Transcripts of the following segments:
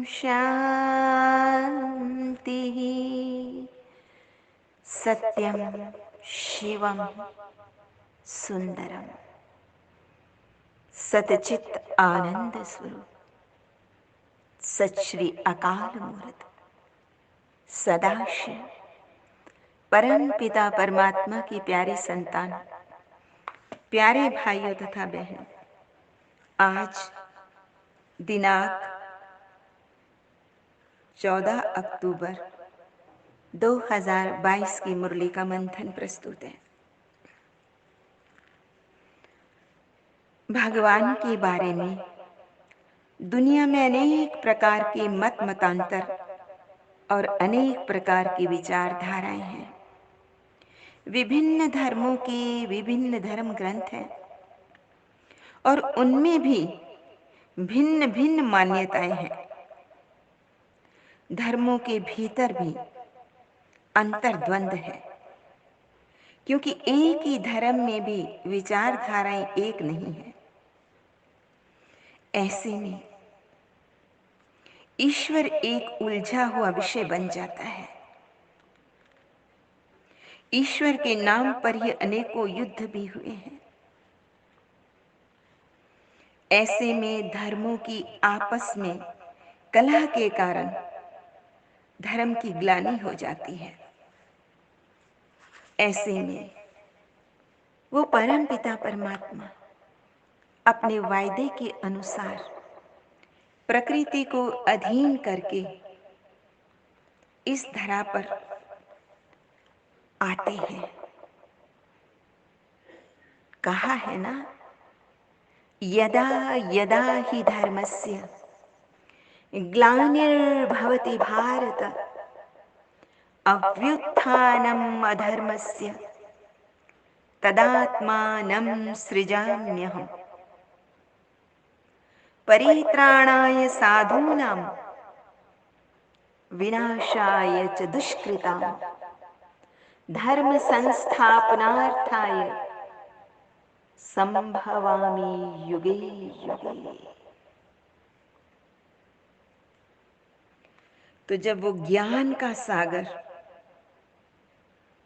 शान्तिः। सत्यं शिवं सुंदरम। सतचित आनंद स्वरूप सत श्री अकाल मूर्त सदाशिव परम पिता परमात्मा की प्यारी संतान, प्यारे भाइयों तथा बहनों, आज दिनांक 14 अक्टूबर 2022 की मुरली का मंथन प्रस्तुत है। भगवान के बारे में दुनिया में अनेक प्रकार के मत मतांतर और अनेक प्रकार की विचारधाराएं हैं। विभिन्न धर्मों के विभिन्न धर्म ग्रंथ हैं और उनमें भी भिन्न भिन्न मान्यताएं हैं। धर्मों के भीतर भी अंतर्द्वंद है, क्योंकि एक ही धर्म में भी विचारधाराएं एक नहीं है। ऐसे में ईश्वर एक उलझा हुआ विषय बन जाता है। ईश्वर के नाम पर ही अनेकों युद्ध भी हुए हैं। ऐसे में धर्मों की आपस में कलह के कारण धर्म की ग्लानि हो जाती है। ऐसे में वो परम पिता परमात्मा अपने वायदे के अनुसार प्रकृति को अधीन करके इस धरा पर आते हैं। कहा है ना, यदा यदा हि धर्मस्य ग्लानिर्भवति भारत अभ्युत्थानम् अधर्मस्य तदात्मानं सृजाम्यहम्। परित्राणाय साधूनां विनाशाय च दुष्कृतां धर्म संस्थापनार्थाय संभवामि युगे युगे। तो जब वो ज्ञान का सागर,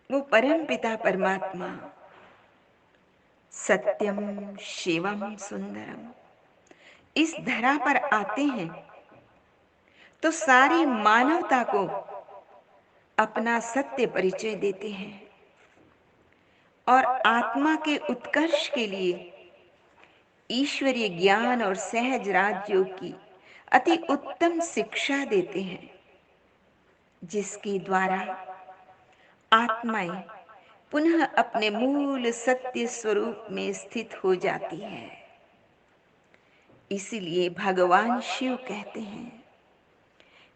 वो परम पिता परमात्मा सत्यम शिवम सुंदरम इस धरा पर आते हैं, तो सारी मानवता को अपना सत्य परिचय देते हैं और आत्मा के उत्कर्ष के लिए ईश्वरीय ज्ञान और सहज राजयोग की अति उत्तम शिक्षा देते हैं, जिसके द्वारा आत्माएं पुनः अपने मूल सत्य स्वरूप में स्थित हो जाती है। इसीलिए भगवान शिव कहते हैं,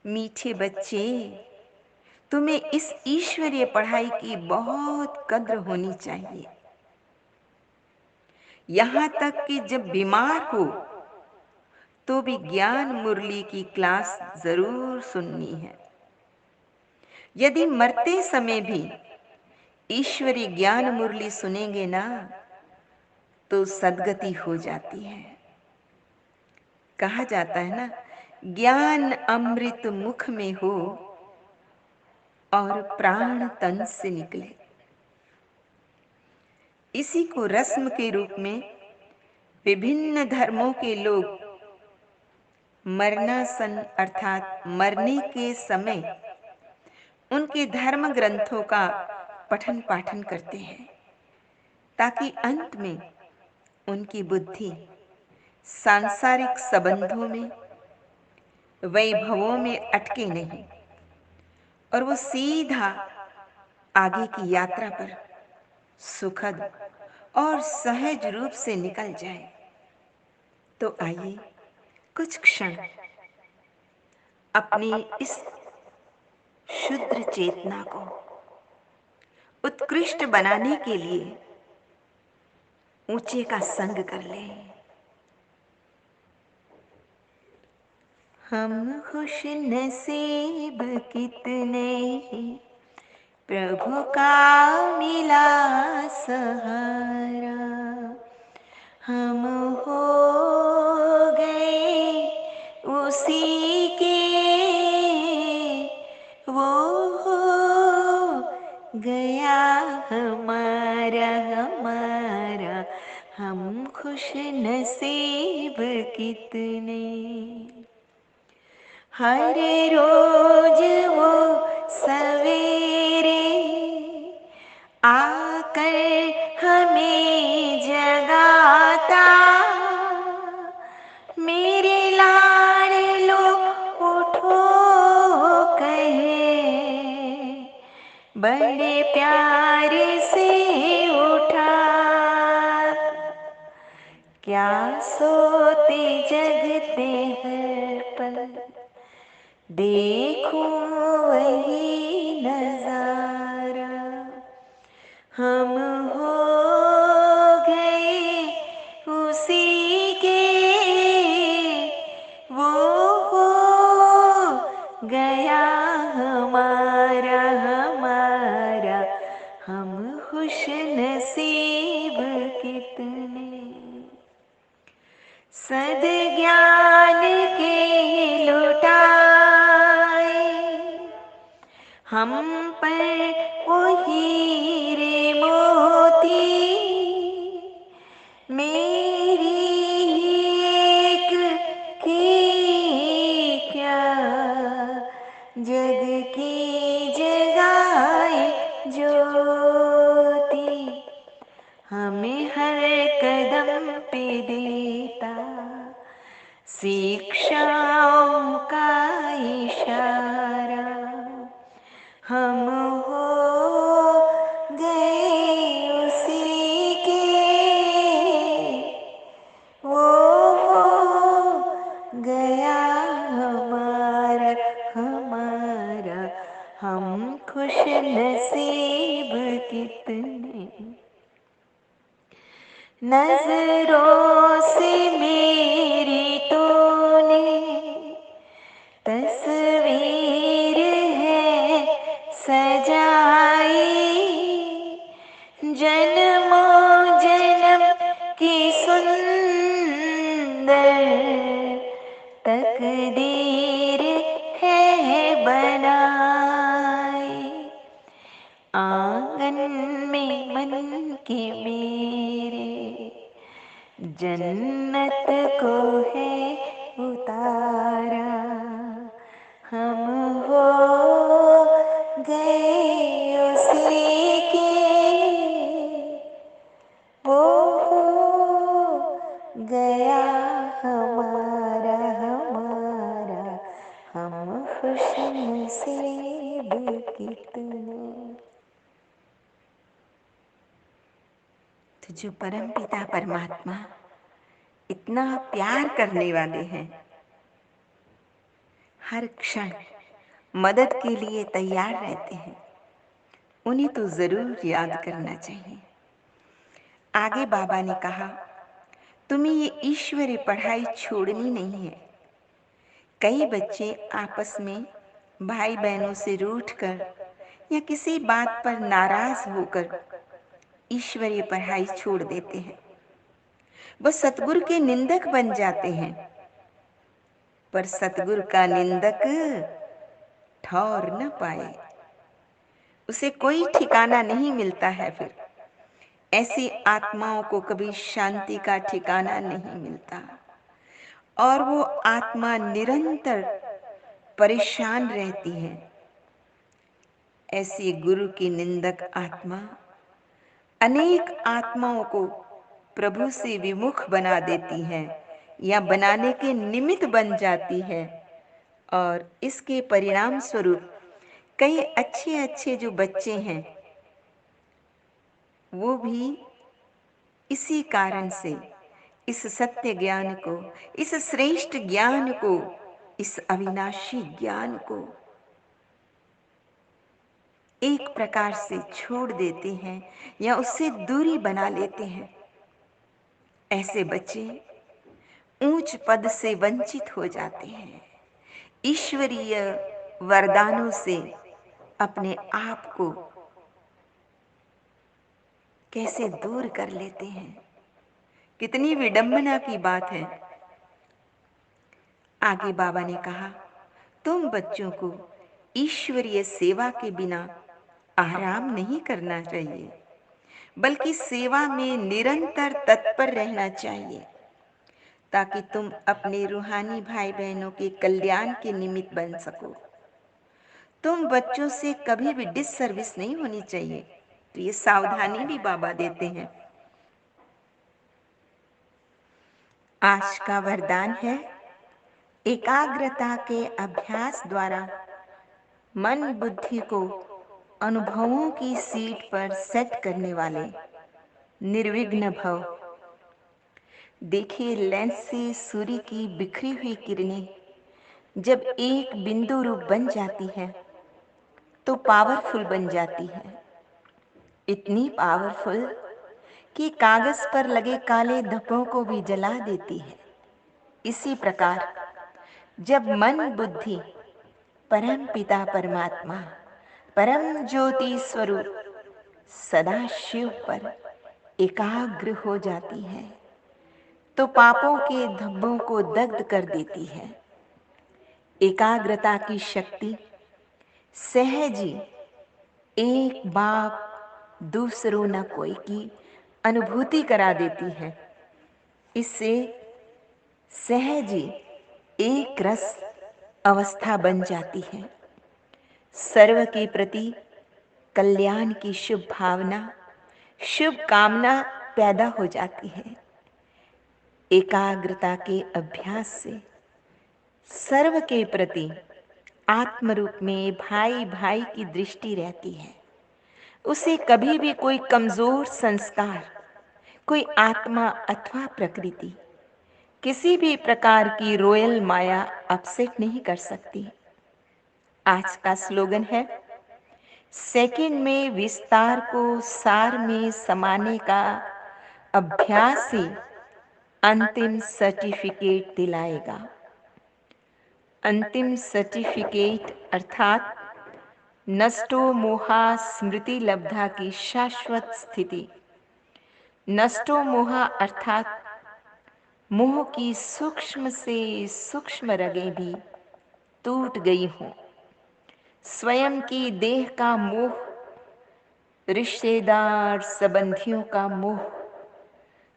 मीठे बच्चे, तुम्हें इस ईश्वरीय पढ़ाई की बहुत कद्र होनी चाहिए। यहां तक कि जब बीमार हो तो भी ज्ञान मुरली की क्लास जरूर सुननी है। यदि मरते समय भी ईश्वरी ज्ञान मुरली सुनेंगे ना, तो सद्गति हो जाती है। कहा जाता है ना, ज्ञान अमृत मुख में हो और प्राण तन से निकले। इसी को रस्म के रूप में विभिन्न धर्मों के लोग मरणासन अर्थात मरने के समय उनके धर्म ग्रंथों का पठन पाठन करते हैं, ताकि अंत में उनकी बुद्धि सांसारिक संबंधों में, वैभवों में अटके नहीं और वो सीधा आगे की यात्रा पर सुखद और सहज रूप से निकल जाए। तो आइए कुछ क्षण अपनी इस शुद्ध चेतना को उत्कृष्ट बनाने के लिए ऊंचे का संग कर लें। हम खुश नसीब कितने ही प्रभु का मिला सहारा। हम हो गए उसी के खुश नसीब कितने, हर रोज वो सवेरे आकर हमें जगाता, मेरे लाडलो उठो कहे, बड़े प्यार से उठा, क्या सोते जगते हर पल, देखूं वही नजारा, हम हो गए उसी के, वो हो गया हमारा हमारा, हम खुश नसीब कितने, सद ज्ञान के लुटाए हम पर वो हीरे मोती, मेरी एक की क्या जग की जगाए ज्योति, हमें हर कदम पे देता शिक्षाओं का इशारा, हम हो गए उसी के, वो हो गया हमारा हमारा, हम खुश नसीब कितने, नजरों से मेरी तूने तस्वीर है सजाई, जन्मों जन्म की सुंदर तकदीर है बनाई, आंगन में मन के मेरे जन्नत को है उतारा, हम हो गए उसी के, वो हो गया हमारा हमारा, हम खुश नसीब कितने। तो जो परम पिता परमात्मा इतना प्यार करने वाले हैं, हर क्षण मदद के लिए तैयार रहते हैं, उन्हें तो जरूर याद करना चाहिए। आगे बाबा ने कहा, तुम्हें ये ईश्वरीय पढ़ाई छोड़नी नहीं है। कई बच्चे आपस में भाई बहनों से रूठकर या किसी बात पर नाराज होकर ईश्वरीय पढ़ाई छोड़ देते हैं, वह सतगुरु के निंदक बन जाते हैं, पर सतगुरु का निंदक ठौर न पाए, उसे कोई ठिकाना नहीं मिलता है। फिर ऐसी आत्माओं को कभी शांति का ठिकाना नहीं मिलता और वो आत्मा निरंतर परेशान रहती है। ऐसी गुरु की निंदक आत्मा अनेक आत्माओं को प्रभु से विमुख बना देती है या बनाने के निमित्त बन जाती है, और इसके परिणाम स्वरूप कई अच्छे अच्छे जो बच्चे हैं वो भी इसी कारण से इस सत्य ज्ञान को, इस श्रेष्ठ ज्ञान को, इस अविनाशी ज्ञान को एक प्रकार से छोड़ देते हैं या उससे दूरी बना लेते हैं। ऐसे बच्चे ऊंच पद से वंचित हो जाते हैं, ईश्वरीय वरदानों से अपने आप को कैसे दूर कर लेते हैं। कितनी विडंबना की बात है। आगे बाबा ने कहा, तुम बच्चों को ईश्वरीय सेवा के बिना आराम नहीं करना चाहिए। बल्कि सेवा में निरंतर तत्पर रहना चाहिए, ताकि तुम अपने रूहानी भाई-बहनों के कल्याण के निमित्त बन सको। तुम बच्चों से कभी भी डिससर्विस नहीं होनी चाहिए। तो ये सावधानी भी बाबा देते हैं। आज का वरदान है, एकाग्रता के अभ्यास द्वारा मन बुद्धि को अनुभवों की सीट पर सेट करने वाले निर्विघ्न भव। देखिए, लेंस से सूर्य की बिखरी हुई किरणें जब एक बिंदु रूप बन जाती है तो पावरफुल बन जाती है। इतनी पावरफुल कि कागज पर लगे काले धब्बों को भी जला देती है। इसी प्रकार जब मन बुद्धि परम पिता परमात्मा, परम ज्योति स्वरूप सदा शिव पर एकाग्र हो जाती है, तो पापों के धब्बों को दग्ध कर देती है। एकाग्रता की शक्ति सहज ही एक बाप दूसरों न कोई की अनुभूति करा देती है। इससे सहज ही एक रस अवस्था बन जाती है। सर्व के प्रति कल्याण की शुभ भावना, शुभ कामना पैदा हो जाती है। एकाग्रता के अभ्यास से सर्व के प्रति आत्म रूप में भाई भाई की दृष्टि रहती है। उसे कभी भी कोई कमजोर संस्कार, कोई आत्मा अथवा प्रकृति किसी भी प्रकार की रॉयल माया अपसेट नहीं कर सकती। आज का स्लोगन है, सेकंड में विस्तार को सार में समाने का अभ्यास ही अंतिम सर्टिफिकेट दिलाएगा। अंतिम सर्टिफिकेट अर्थात नष्टो मोहा स्मृति लब्धा की शाश्वत स्थिति। नष्टो मोहा अर्थात मोह की सूक्ष्म से सूक्ष्म रगें भी टूट गई हों। स्वयं की देह का मोह, रिश्तेदार संबंधियों का मोह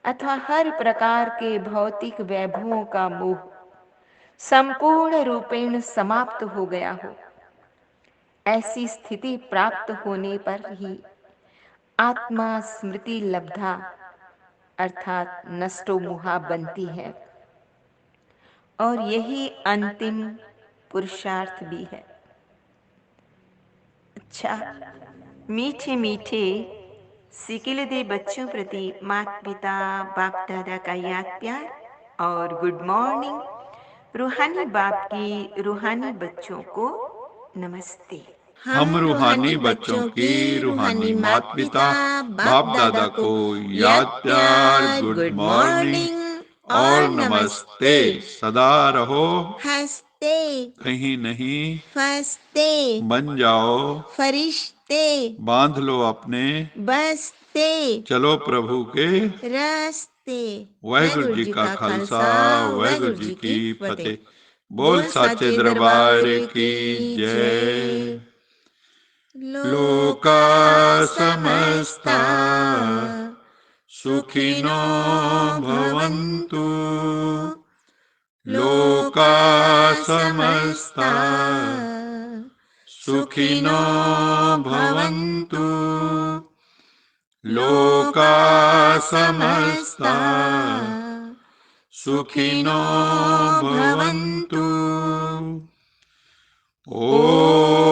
अथवा हर प्रकार के भौतिक वैभवों का मोह संपूर्ण रूपेण समाप्त हो गया हो। ऐसी स्थिति प्राप्त होने पर ही आत्मा स्मृति लब्धा अर्थात नष्टो मोहा बनती है, और यही अंतिम पुरुषार्थ भी है। अच्छा, मीठे मीठे सिकिलदे बच्चों प्रति माता पिता बाप दादा का याद प्यार और गुड मॉर्निंग। रूहानी बाप की रूहानी बच्चों को नमस्ते। हम रूहानी बच्चों की रूहानी माता पिता बाप दादा को याद प्यार, गुड मॉर्निंग और नमस्ते। सदा रहो हंसते, कहीं नहीं फंसते, बन जाओ फरिश्ते, बांध लो अपने बसते, चलो प्रभु के रास्ते। वाहिगुरु जी का खालसा, वाहिगुरु जी की फतेह। बोल साचे दरबार की जय। लोका समस्ता सुखिनो भवन्तु। लोका समस्ता सुखिनो भवन्तु। लोका समस्ता सुखिनो भवन्तु। ओम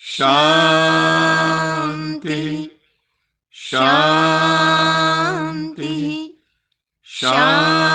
शांति शांति शांति।